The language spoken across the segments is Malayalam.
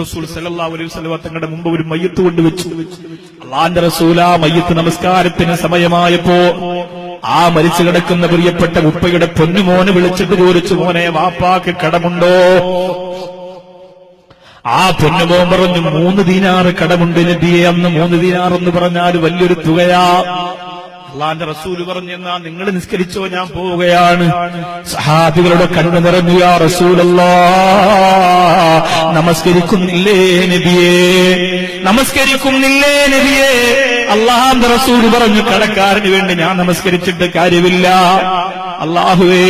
റസൂൽ സല്ലല്ലാഹു അലൈഹി വസല്ലം തങ്ങളുടെ മുമ്പ് ഒരു മയ്യത്ത് കൊണ്ടുവച്ചു. അല്ലാഹുവിന്റെ റസൂൽ ആ മയ്യത്ത് നമസ്കാരത്തിന് സമയമായപ്പോ ആ മരിച്ചു കിടക്കുന്ന പ്രിയപ്പെട്ട ഉപ്പയുടെ പൊന്നുമോനെ വിളിച്ചിട്ട് ചോദിച്ചു, മോനെ വാപ്പാക്ക് കടമുണ്ടോ? ആ പൊന്നുമോൻ പറഞ്ഞു, 3 ദീനാർ കടമുണ്ട് നബിയെ. അന്ന് 3 ദീനാർ എന്ന് പറഞ്ഞാൽ വലിയൊരു തുകയാ. അല്ലാഹുവിന്റെ റസൂൽ പറഞ്ഞു, എന്നാ നിങ്ങൾ നിസ്കരിച്ചോ, ഞാൻ പോവുകയാണ്. സഹാബികളുടെ കണ്ണ് നിറഞ്ഞു, യാ റസൂലല്ലാഹ്, നമസ്കരിക്കുന്നില്ലേ നബിയേ, നമസ്കരിക്കുന്നില്ലേ നബിയേ? അല്ലാഹുവിന്റെ റസൂൽ പറഞ്ഞു, കടക്കാരന് വേണ്ടി ഞാൻ നമസ്കരിച്ചിട്ട് കാര്യമില്ല. അല്ലാഹുവേ,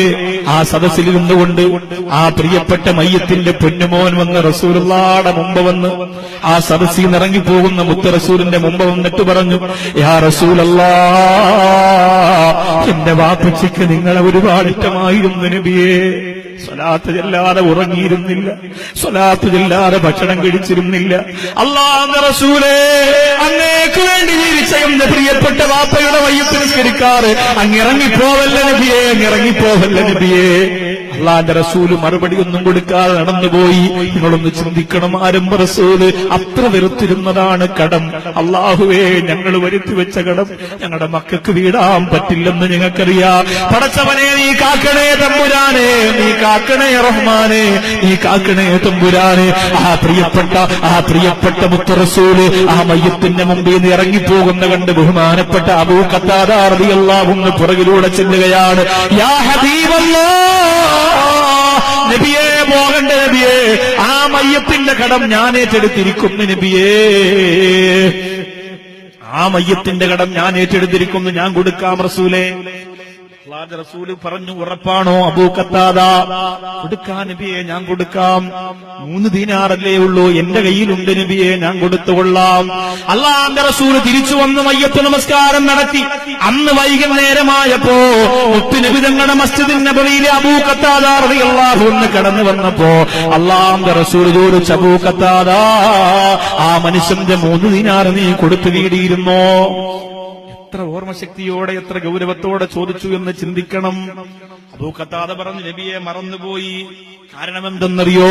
ആ സദസ്സിൽ നിന്നുകൊണ്ട് ആ പ്രിയപ്പെട്ട മയ്യത്തിന്റെ പൊന്നുമോൻ വന്ന് റസൂലുള്ളാഹിയുടെ മുമ്പ് വന്ന് ആ സദസ്സിൽ നിന്ന് ഇറങ്ങിപ്പോകുന്ന മുത്ത് റസൂലിന്റെ മുമ്പ് വന്നിട്ട് പറഞ്ഞു, യാ റസൂലല്ലാഹ്, എന്റെ വാപ്പച്ചിക്ക് നിങ്ങളെ ഒരുപാട് ഇഷ്ടമായിരുന്നു നബിയേ. സ്വലാത്ത് ചെല്ലാതെ ഉറങ്ങിയിരുന്നില്ല, സ്വലാത്ത് ചെല്ലാതെ ഭക്ഷണം കഴിച്ചിരുന്നില്ല. അല്ലാഹുവിന്റെ റസൂലേ, അങ്ങേക്ക് വേണ്ടി ജീവിച്ച എന്റെ പ്രിയപ്പെട്ട വാപ്പയുടെ മയ്യത്ത് നിസ്കരിക്കാറ് അങ്ങിറങ്ങിപ്പോവല്ല നബിയേ, അങ്ങിറങ്ങിപ്പോവല്ല നബിയേ. അല്ലാഹുവിന്റെ റസൂല് മറുപടി ഒന്നും കൊടുക്കാതെ നടന്നുപോയി. നിങ്ങളൊന്ന് ചിന്തിക്കണം, ആരംഭ റസൂല് അത്ര വെറുത്തിരുന്നതാണ് കടം. അല്ലാഹുവേ, ഞങ്ങൾ വരുത്തി വെച്ച കടം ഞങ്ങളുടെ മക്കൾക്ക് വീടാൻ പറ്റില്ലെന്ന് ഞങ്ങൾക്കറിയാം. പടച്ചവനെ, നീ കാക്കണേ തമ്പുരാനെ, നീ കാക്കണേ റഹ്മാനെ, നീ കാക്കണേ തമ്പുരാനെ. ആ പ്രിയപ്പെട്ട മുത്ത് റസൂല് ആ മയ്യത്തിന്റെ മുമ്പിൽ നിന്ന് ഇറങ്ങിപ്പോകുന്ന കണ്ട് ബഹുമാനപ്പെട്ട അബൂ ഖത്താദ റളിയല്ലാഹു അൻഹു പുറകിലൂടെ ചെല്ലുകയാണ്. യാ ഹബീബല്ലാഹ്, നബിയേ, പോകണ്ട നബിയേ, ആ മയ്യത്തിന്റെ കടം ഞാൻ ഏറ്റെടുത്തിരിക്കുന്നു നബിയേ, ആ മയ്യത്തിന്റെ കടം ഞാൻ ഏറ്റെടുത്തിരിക്കുന്നു, ഞാൻ കൊടുക്കാം റസൂലേ. അല്ലാഹുവിന്റെ റസൂല് പറഞ്ഞു, ഉറപ്പാണോ അബൂ ഖത്താദ? കൊടുക്കാം നബിയെ, ഞാൻ കൊടുക്കാം. 3 ദീനാറല്ലേ ഉള്ളൂ, എന്റെ കയ്യിലുണ്ട് നബിയെ, ഞാൻ കൊടുത്തുകൊള്ളാം. അല്ലാഹുവിന്റെ റസൂല് തിരിച്ചു വന്ന് മയ്യത്ത് നമസ്കാരം നടത്തി. അന്ന് വൈകുന്നേരമായപ്പോ മുത്തുനബി തങ്ങളുടെ മസ്ജിദുൻ നബവിയിലെ അബൂ ഖത്താദ റളിയല്ലാഹു അൻഹു കടന്നു വന്നപ്പോ അല്ലാഹുവിന്റെ റസൂല് ചോദിച്ചു, അബൂ ഖത്താദ, ആ മനുഷ്യന്റെ 3 ദീനാർ നീ കൊടുത്തു വീടിയിരുന്നോ? എത്ര ഓർമ്മശക്തിയോടെ, എത്ര ഗൗരവത്തോടെ ചോദിച്ചു എന്ന് ചിന്തിക്കണം. അബൂ ഖത്താദ പറഞ്ഞു, നബിയെ, മറന്നുപോയി. കാരണമെന്തെന്നറിയോ?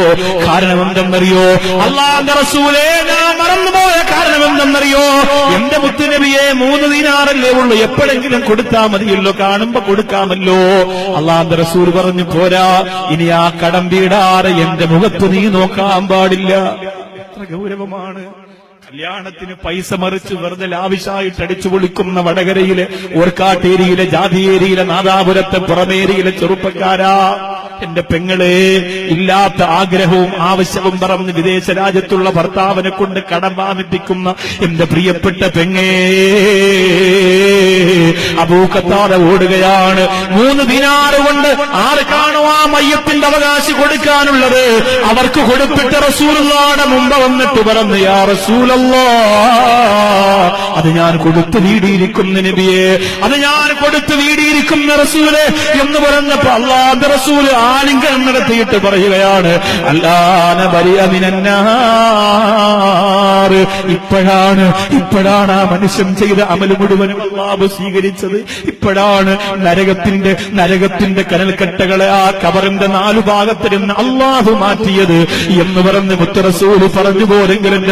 അല്ലാഹുവിന്റെ റസൂലേ, ഞാൻ മറന്നുപോയ കാരണമെന്തെന്നറിയോ? എന്റെ മുത്തുനബിയെ, 3 ദീനാറല്ലേ ഉള്ളൂ, എപ്പോഴെങ്കിലും കൊടുത്താ മതിയല്ലോ, കാണുമ്പോ കൊടുക്കാമല്ലോ. അല്ലാഹുവിന്റെ റസൂൽ പറഞ്ഞു, പോരാ, ഇനി ആ കടം വീടാറെ എന്റെ മുഖത്ത് നീ നോക്കാൻ പാടില്ല. എത്ര ഗൗരവമാണ്! കല്യാണത്തിന് പൈസ മറിച്ച് വെറുതെ ലാവിശായിട്ട് അടിച്ചു പൊളിക്കുന്ന വടകരയിലെ ഓർക്കാട്ടേരിയിലെ ജാതിയേരിയിലെ നാദാപുരത്തെ പുറമേരിയിലെ ചെറുപ്പക്കാരാ, എന്റെ പെങ്ങളെ, ഇല്ലാത്ത ആഗ്രഹവും ആവശ്യവും പറഞ്ഞ് വിദേശ രാജ്യത്തുള്ള ഭർത്താവിനെ കൊണ്ട് കടം വാങ്ങിപ്പിക്കുന്ന എന്റെ പ്രിയപ്പെട്ട പെങ്ങേ, അബൂ ഖത്താദ ഓടുകയാണ്. 3 ദീനാർ കൊണ്ട് ആർക്കാണോ ആ മയ്യത്തിന്റെ അവകാശി കൊടുക്കാനുള്ളത് അവർക്ക് കൊടുത്തിട്ട് റസൂലുള്ളാഹിയുടെ മുമ്പ് വന്നിട്ട് പറഞ്ഞു, യാ റസൂലല്ലാഹ്, അത് ഞാൻ കൊടുത്തു വീടിയിരിക്കുന്ന നബിയെ, അത് ഞാൻ കൊടുത്തു വീടിയിരിക്കുന്ന റസൂല് എന്ന് പറഞ്ഞപ്പോ അല്ലാഹുവിന്റെ റസൂല് ആലിംഗനം നടത്തിയിട്ട് പറയുകയാണ്, അല്ലാന ബരിഅ മിനന്നാർ. ഇപ്പോഴാണ് ആ മനുഷ്യൻ ചെയ്ത അമല് മുഴുവനും അല്ലാഹു സ്വീകരിച്ചത്. ഇപ്പോഴാണ് നരകത്തിന്റെ കനൽക്കട്ടകളെ ആ കബറിന്റെ 4 ഭാഗത്തിരുന്ന് അല്ലാഹു മാറ്റിയത് എന്ന് പറഞ്ഞ് മുത്ത് റസൂല് പറഞ്ഞു പോരെങ്കിലും